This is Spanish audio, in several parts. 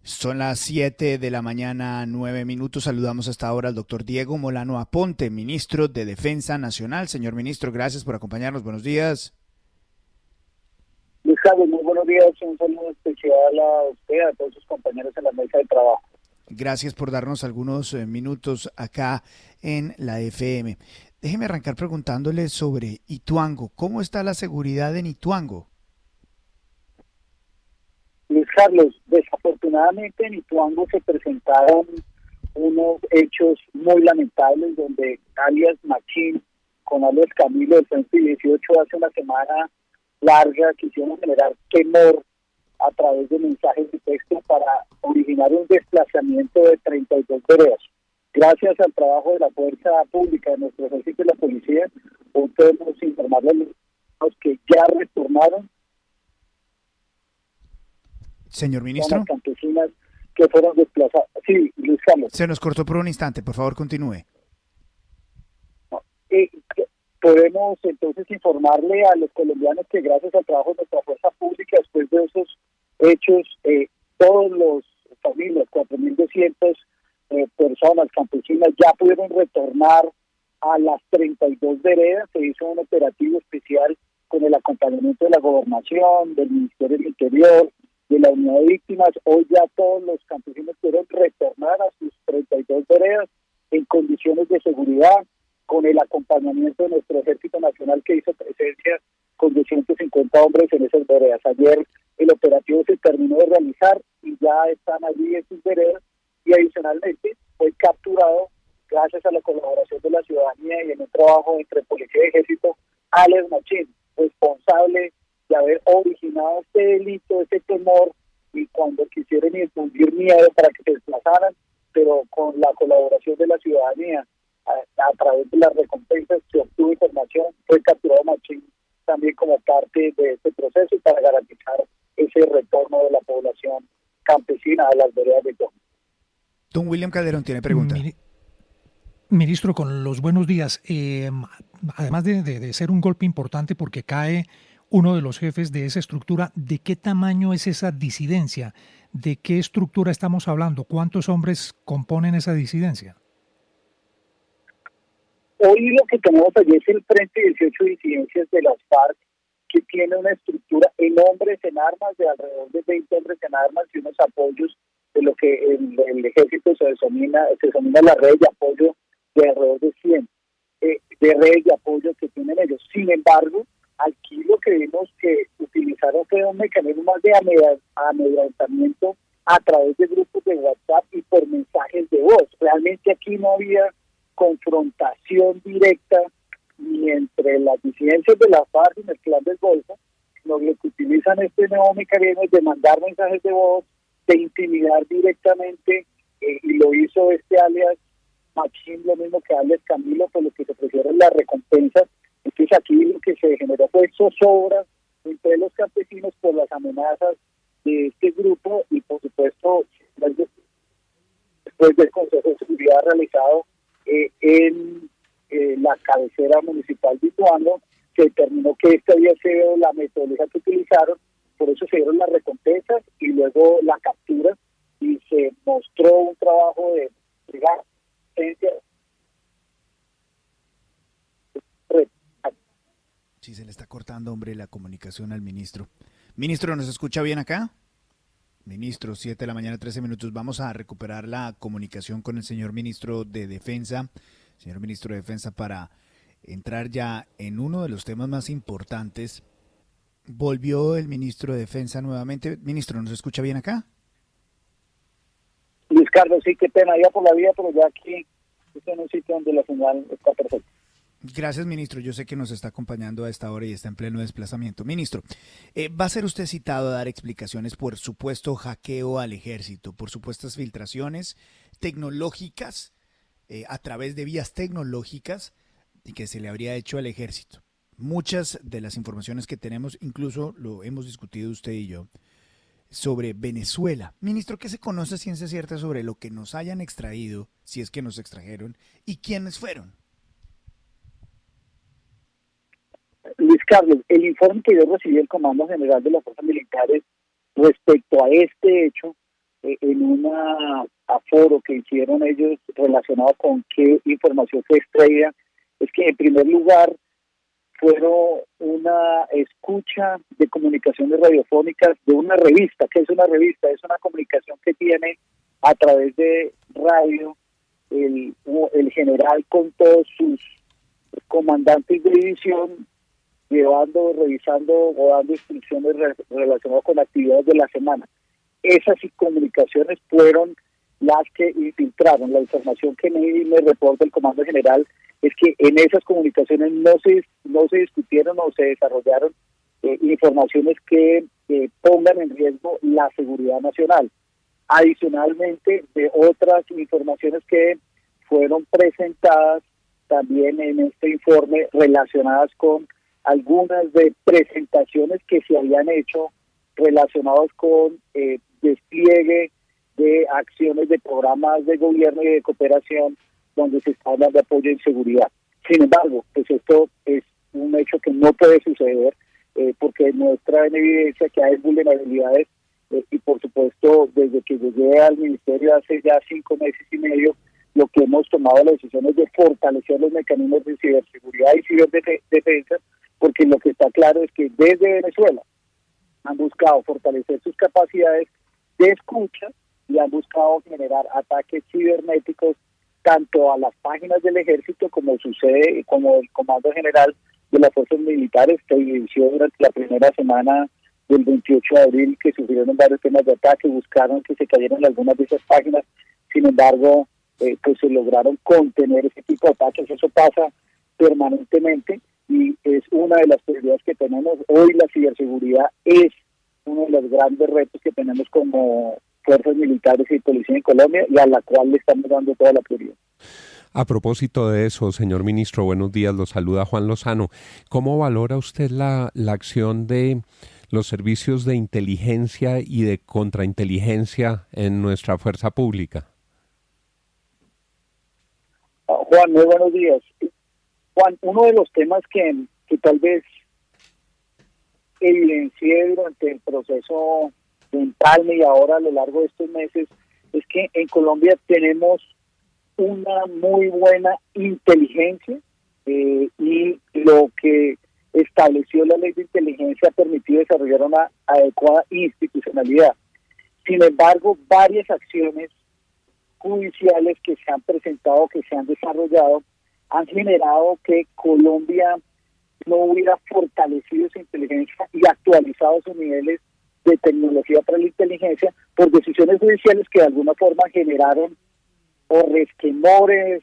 Son las 7 de la mañana, 9 minutos. Saludamos hasta ahora al doctor Diego Molano Aponte, ministro de Defensa Nacional. Señor ministro, gracias por acompañarnos. Buenos días. Luis Carlos, muy buenos días. Un saludo especial a usted, a todos sus compañeros en la mesa de trabajo. Gracias por darnos algunos minutos acá en la FM. Déjeme arrancar preguntándole sobre Ituango. ¿Cómo está la seguridad en Ituango? Luis Carlos, desafortunadamente en Ituango se presentaron unos hechos muy lamentables donde alias Machín con alias Camilo del Frente 18 hace una semana larga quisieron generar temor a través de mensajes de texto para originar un desplazamiento de 32 veredas. Gracias al trabajo de la fuerza pública, de nuestro ejército y la policía, hoy podemos informarles a los que ya retornaron. Señor ministro. Las campesinas que fueron desplazadas. Sí, Luis Carlos. Se nos cortó por un instante, por favor continúe. Podemos entonces informarle a los colombianos que gracias al trabajo de nuestra fuerza pública, después de esos hechos, todos los familias, 4.200 personas campesinas ya pudieron retornar a las 32 veredas. Se hizo un operativo especial con el acompañamiento de la Gobernación, del Ministerio del Interior, de la Unidad de Víctimas. Hoy ya todos los campesinos pudieron retornar a sus 32 veredas en condiciones de seguridad, con el acompañamiento de nuestro Ejército Nacional, que hizo presencia con 250 hombres en esas veredas. Ayer el operativo se terminó de realizar y ya están allí en sus veredas, y adicionalmente fue capturado, gracias a la colaboración de la ciudadanía y en un trabajo entre policía y ejército, alias Machín, responsable de haber originado este delito, este temor, y cuando quisieron infundir miedo para que se desplazaran, pero con la colaboración de la ciudadanía, a través de las recompensas se obtuvo información, fue capturado Machín también como parte de este proceso y para garantizar ese retorno de la población campesina a las veredas de Ituango. Don William Calderón tiene pregunta. Ministro, con los buenos días. Además de ser un golpe importante porque cae uno de los jefes de esa estructura, ¿de qué tamaño es esa disidencia? ¿De qué estructura estamos hablando? ¿Cuántos hombres componen esa disidencia? Hoy lo que tenemos allí es el Frente 18 Disidencias de las FARC, que tiene una estructura en hombres en armas de alrededor de 20 hombres en armas y unos apoyos de lo que el ejército se denomina la red de apoyo de alrededor de 100 de redes de apoyo que tienen ellos. Sin embargo, aquí lo que vimos que utilizaron fue un mecanismo más de amedrentamiento a través de grupos de WhatsApp y por mensajes de voz. Realmente aquí no había confrontación directa ni entre las disidencias de la FARC y el Clan del Golfo, sino que utilizan este nuevo mecanismo de mandar mensajes de voz, de intimidar directamente, y lo hizo este alias Machín, lo mismo que alias Camilo, por lo que se ofrecieron las recompensas. Entonces aquí lo que se generó fue zozobra entre los campesinos por las amenazas de este grupo y por supuesto después del Consejo de Seguridad realizado en la cabecera municipal de Ituango, se determinó que esta había sido la metodología que utilizaron, por eso se dieron las recompensas y luego la captura, y se mostró un trabajo de Sí, se le está cortando, hombre, la comunicación al ministro. Ministro, ¿nos escucha bien acá? Ministro, 7 de la mañana, 13 minutos. Vamos a recuperar la comunicación con el señor ministro de Defensa. Señor ministro de Defensa, para entrar ya en uno de los temas más importantes. Volvió el ministro de Defensa nuevamente. Ministro, ¿nos escucha bien acá? Luis Carlos, sí, qué pena, iba por la vía, pero ya aquí estoy en un sitio donde la señal está perfecta. Gracias, ministro. Yo sé que nos está acompañando a esta hora y está en pleno desplazamiento. Ministro, ¿va a ser usted citado a dar explicaciones por supuesto hackeo al ejército, por supuestas filtraciones tecnológicas, a través de vías tecnológicas que se le habría hecho al ejército? Muchas de las informaciones que tenemos, incluso lo hemos discutido usted y yo, sobre Venezuela. Ministro, ¿qué se conoce a ciencia cierta sobre lo que nos hayan extraído, si es que nos extrajeron, y quiénes fueron? Luis Carlos, el informe que yo recibí del Comando General de las Fuerzas Militares respecto a este hecho en un aforo que hicieron ellos relacionado con qué información se extraía, es que en primer lugar fueron una escucha de comunicaciones radiofónicas de una revista. ¿Qué es una revista? Es una comunicación que tiene a través de radio el general con todos sus comandantes de división, revisando o dando instrucciones relacionadas con actividades de la semana. Esas comunicaciones fueron las que infiltraron. La información que me reporta el Comando General es que en esas comunicaciones no se discutieron o se desarrollaron informaciones que pongan en riesgo la seguridad nacional. Adicionalmente, de otras informaciones que fueron presentadas también en este informe relacionadas con algunas de presentaciones que se habían hecho relacionados con despliegue de acciones de programas de gobierno y de cooperación donde se está hablando de apoyo en seguridad. Sin embargo, pues esto es un hecho que no puede suceder porque muestra en evidencia que hay vulnerabilidades y por supuesto desde que llegué al ministerio hace ya 5 meses y medio, lo que hemos tomado la decisión es de fortalecer los mecanismos de ciberseguridad y ciberdefensa, porque lo que está claro es que desde Venezuela han buscado fortalecer sus capacidades de escucha y han buscado generar ataques cibernéticos tanto a las páginas del ejército como sucede como el Comando General de las Fuerzas Militares, que inició durante la primera semana del 28 de abril, que sufrieron varios temas de ataque, buscaron que se cayeran algunas de esas páginas. Sin embargo, pues se lograron contener ese tipo de ataques. Eso pasa permanentemente y es una de las prioridades que tenemos. Hoy la ciberseguridad es uno de los grandes retos que tenemos como fuerzas militares y policía en Colombia y a la cual le estamos dando toda la prioridad. A propósito de eso, señor ministro, buenos días, lo saluda Juan Lozano. ¿Cómo valora usted la acción de los servicios de inteligencia y de contrainteligencia en nuestra fuerza pública? Juan, muy buenos días. Juan, uno de los temas que tal vez evidencié durante el proceso de empalme y ahora a lo largo de estos meses es que en Colombia tenemos una muy buena inteligencia y lo que estableció la ley de inteligencia ha permitido desarrollar una adecuada institucionalidad. Sin embargo, varias acciones judiciales que se han presentado, que se han desarrollado, han generado que Colombia no hubiera fortalecido su inteligencia y actualizado sus niveles de tecnología para la inteligencia por decisiones judiciales que de alguna forma generaron o resquemores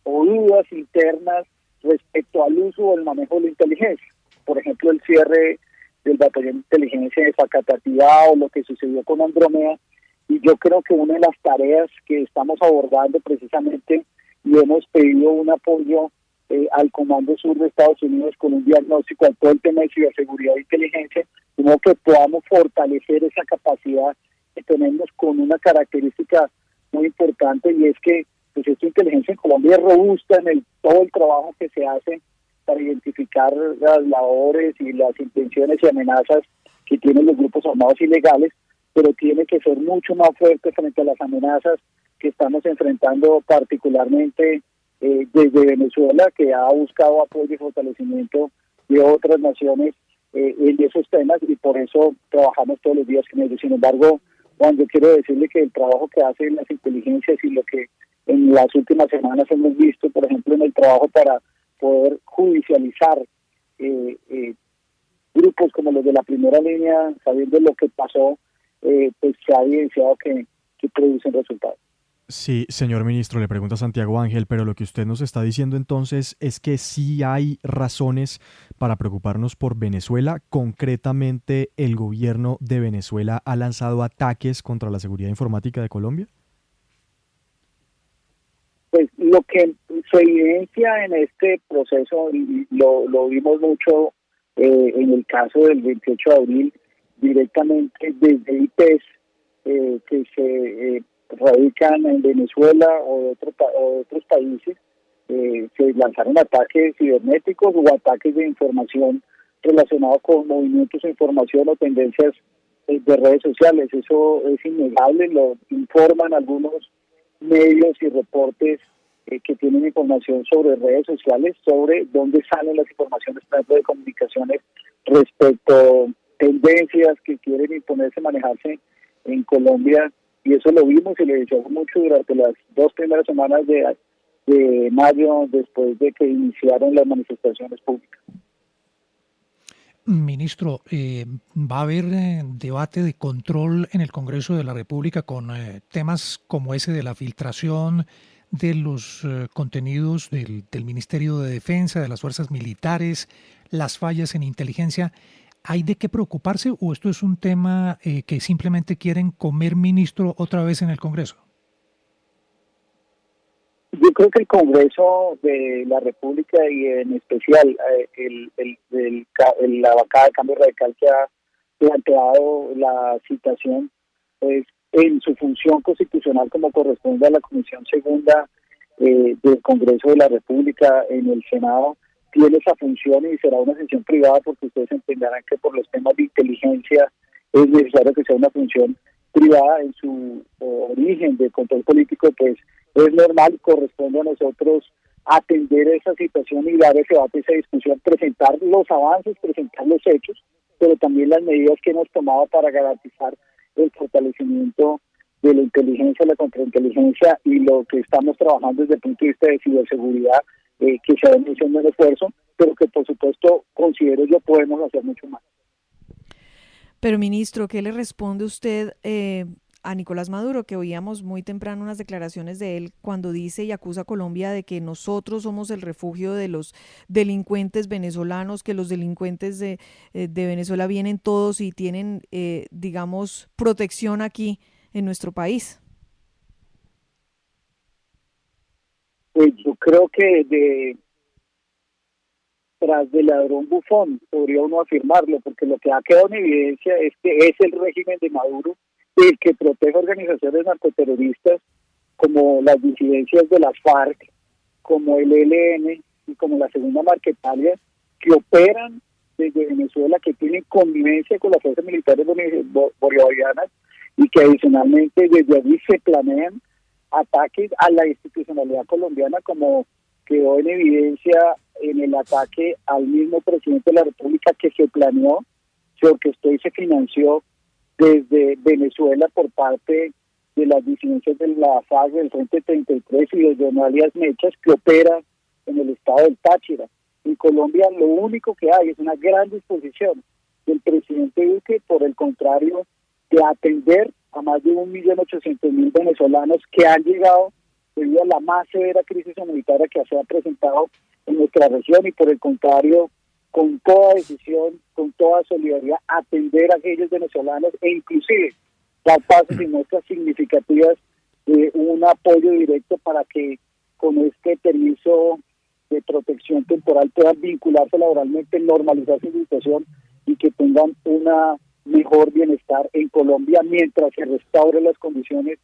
o dudas internas respecto al uso o el manejo de la inteligencia. Por ejemplo, el cierre del batallón de inteligencia de Facatativá o lo que sucedió con Andrómeda. Y yo creo que una de las tareas que estamos abordando precisamente y hemos pedido un apoyo al Comando Sur de Estados Unidos con un diagnóstico a todo el tema de ciberseguridad e inteligencia, sino que podamos fortalecer esa capacidad que tenemos con una característica muy importante y es que pues esta inteligencia en Colombia es robusta en todo el trabajo que se hace para identificar las labores y las intenciones y amenazas que tienen los grupos armados ilegales, pero tiene que ser mucho más fuerte frente a las amenazas que estamos enfrentando particularmente desde Venezuela, que ha buscado apoyo y fortalecimiento de otras naciones en esos temas y por eso trabajamos todos los días con ellos. Sin embargo, Juan, yo quiero decirle que el trabajo que hacen las inteligencias y lo que en las últimas semanas hemos visto, por ejemplo, en el trabajo para poder judicializar grupos como los de la primera línea, sabiendo lo que pasó, pues se ha evidenciado que producen resultados. Sí, señor ministro, le pregunta Santiago Ángel, pero lo que usted nos está diciendo entonces es que sí hay razones para preocuparnos por Venezuela. Concretamente, ¿el gobierno de Venezuela ha lanzado ataques contra la seguridad informática de Colombia? Pues lo que se evidencia en este proceso, y lo vimos mucho en el caso del 28 de abril, directamente desde IPs que se radican en Venezuela o de otros países, se lanzaron ataques cibernéticos o ataques de información relacionados con movimientos de información o tendencias de redes sociales. Eso es innegable, lo informan algunos medios y reportes que tienen información sobre redes sociales, sobre dónde salen las informaciones tanto de comunicaciones respecto a tendencias que quieren imponerse, manejarse en Colombia, y eso lo vimos y le deseamos mucho durante las 2 primeras semanas de mayo, después de que iniciaron las manifestaciones públicas. Ministro, ¿va a haber debate de control en el Congreso de la República con temas como ese de la filtración de los contenidos del Ministerio de Defensa, de las fuerzas militares, las fallas en inteligencia? ¿Hay de qué preocuparse o esto es un tema que simplemente quieren comer, ministro, otra vez en el Congreso? Yo creo que el Congreso de la República y en especial la bancada de Cambio Radical que ha planteado la citación, pues en su función constitucional como corresponde a la Comisión Segunda del Congreso de la República en el Senado, tiene esa función y será una sesión privada porque ustedes entenderán que por los temas de inteligencia es necesario que sea una función privada en su origen de control político, pues es normal y corresponde a nosotros atender esa situación y dar ese debate, esa discusión, presentar los avances, presentar los hechos, pero también las medidas que hemos tomado para garantizar el fortalecimiento de la inteligencia, la contrainteligencia y lo que estamos trabajando desde el punto de vista de ciberseguridad, que se ha venido haciendo un esfuerzo, pero que por supuesto considero yo podemos hacer mucho más. Pero ministro, ¿qué le responde usted a Nicolás Maduro, que oíamos muy temprano unas declaraciones de él cuando dice y acusa a Colombia de que nosotros somos el refugio de los delincuentes venezolanos, que los delincuentes de Venezuela vienen todos y tienen, digamos, protección aquí en nuestro país? Pues yo creo que tras del ladrón bufón podría uno afirmarlo, porque lo que ha quedado en evidencia es que es el régimen de Maduro el que protege organizaciones narcoterroristas como las disidencias de las FARC, como el ELN y como la Segunda Marquetalia, que operan desde Venezuela, que tienen convivencia con las fuerzas militares bolivarianas y que adicionalmente desde allí se planean ataques a la institucionalidad colombiana, como quedó en evidencia en el ataque al mismo presidente de la República, que se planeó, se orquestó y se financió desde Venezuela por parte de las disidencias de la FARC, del Frente 33 y de Don Alias Mechas, que opera en el estado del Táchira. En Colombia lo único que hay es una gran disposición del presidente Duque, por el contrario, de atender a más de 1.800.000 venezolanos que han llegado debido a la más severa crisis humanitaria que se ha presentado en nuestra región, y por el contrario, con toda decisión, con toda solidaridad, atender a aquellos venezolanos e inclusive dar pasos y muestras significativas de un apoyo directo para que con este permiso de protección temporal puedan vincularse laboralmente, normalizar su situación y que tengan una mejor bienestar en Colombia mientras se restauren las condiciones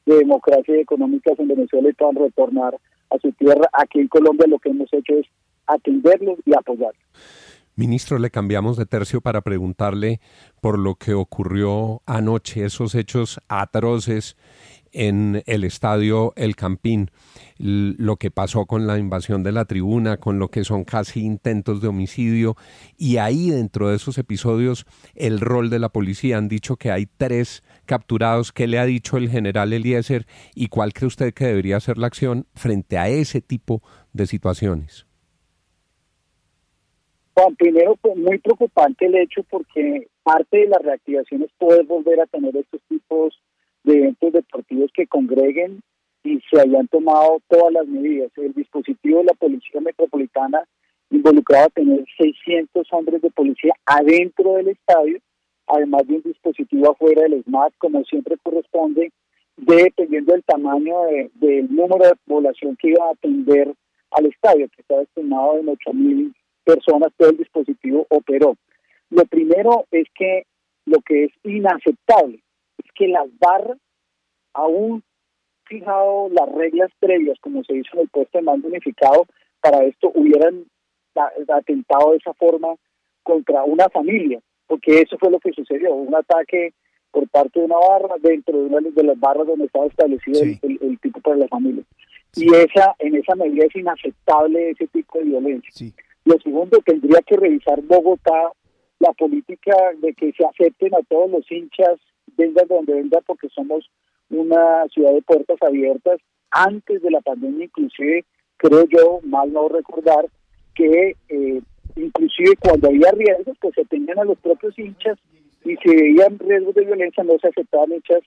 de democracia y económicas en Venezuela y puedan retornar a su tierra. Aquí en Colombia lo que hemos hecho es atenderlos y apoyarlos. Ministro, le cambiamos de tercio para preguntarle por lo que ocurrió anoche, esos hechos atroces en el estadio El Campín, lo que pasó con la invasión de la tribuna, con lo que son casi intentos de homicidio, y ahí dentro de esos episodios el rol de la policía. Han dicho que hay 3 capturados. ¿Qué le ha dicho el general Eliezer y cuál cree usted que debería ser la acción frente a ese tipo de situaciones? Juan, primero, pues, muy preocupante el hecho, porque parte de las reactivaciones es poder volver a tener estos tipos de eventos deportivos que congreguen, y se hayan tomado todas las medidas. El dispositivo de la Policía Metropolitana involucraba tener 600 hombres de policía adentro del estadio, además de un dispositivo afuera del SMAT, como siempre corresponde, dependiendo del tamaño del número de población que iba a atender al estadio, que estaba estimado en 8.000 personas. Todo el dispositivo operó. Lo primero es que lo que es inaceptable es que las barras, aún fijado las reglas previas, como se hizo en el puesto de mando unificado, para esto hubieran atentado de esa forma contra una familia, porque eso fue lo que sucedió, un ataque por parte de una barra dentro de una de las barras donde estaba establecido Sí. el tipo para la familia. Sí. Y en esa medida es inaceptable ese tipo de violencia. Sí. Lo segundo, tendría que revisar Bogotá la política de que se acepten a todos los hinchas, vengan de donde vengan, porque somos una ciudad de puertas abiertas. Antes de la pandemia, inclusive, creo yo, mal no recordar, que inclusive cuando había riesgos, pues se tenían a los propios hinchas, y si veían riesgos de violencia no se aceptaban hinchas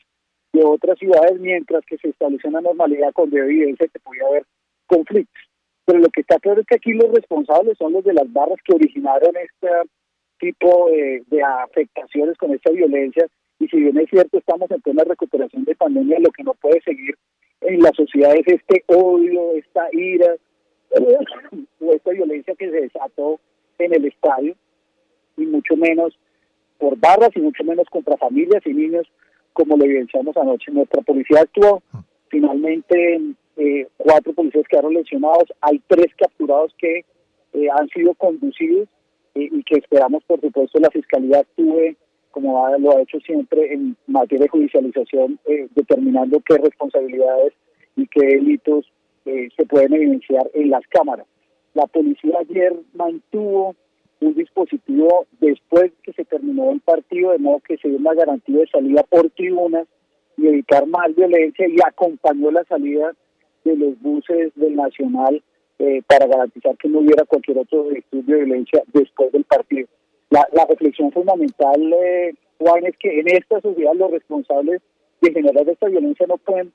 de otras ciudades, mientras que se estableció una normalidad con evidencia que podía haber conflictos. Pero lo que está claro es que aquí los responsables son los de las barras que originaron este tipo de afectaciones con esta violencia, y si bien es cierto estamos en plena recuperación de pandemia, lo que no puede seguir en la sociedad es este odio, esta ira o esta violencia que se desató en el estadio, y mucho menos por barras y mucho menos contra familias y niños, como lo evidenciamos anoche. Nuestra policía actuó, finalmente 4 policías quedaron lesionados, hay 3 capturados que han sido conducidos, y que esperamos, por supuesto, la Fiscalía actúe, como lo ha hecho siempre en materia de judicialización, determinando qué responsabilidades y qué delitos se pueden evidenciar en las cámaras. La policía ayer mantuvo un dispositivo después que se terminó el partido, de modo que se dio una garantía de salida por tribunas y evitar más violencia, y acompañó la salida de los buses del Nacional para garantizar que no hubiera cualquier otro delito de violencia después del partido. La reflexión fundamental, Juan, es que en esta sociedad los responsables de generar esta violencia no pueden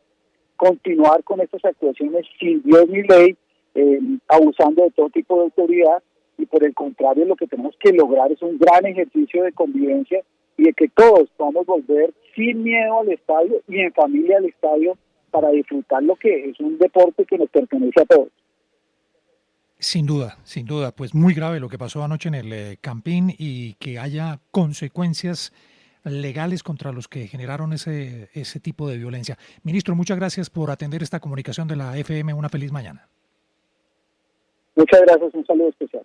continuar con estas actuaciones sin Dios ni ley, abusando de todo tipo de autoridad, y por el contrario lo que tenemos que lograr es un gran ejercicio de convivencia y de que todos podamos volver sin miedo al estadio y en familia al estadio para disfrutar lo que es un deporte que nos pertenece a todos. Sin duda, pues muy grave lo que pasó anoche en el Campín, y que haya consecuencias legales contra los que generaron ese tipo de violencia. Ministro, muchas gracias por atender esta comunicación de la FM. Una feliz mañana. Muchas gracias, un saludo especial.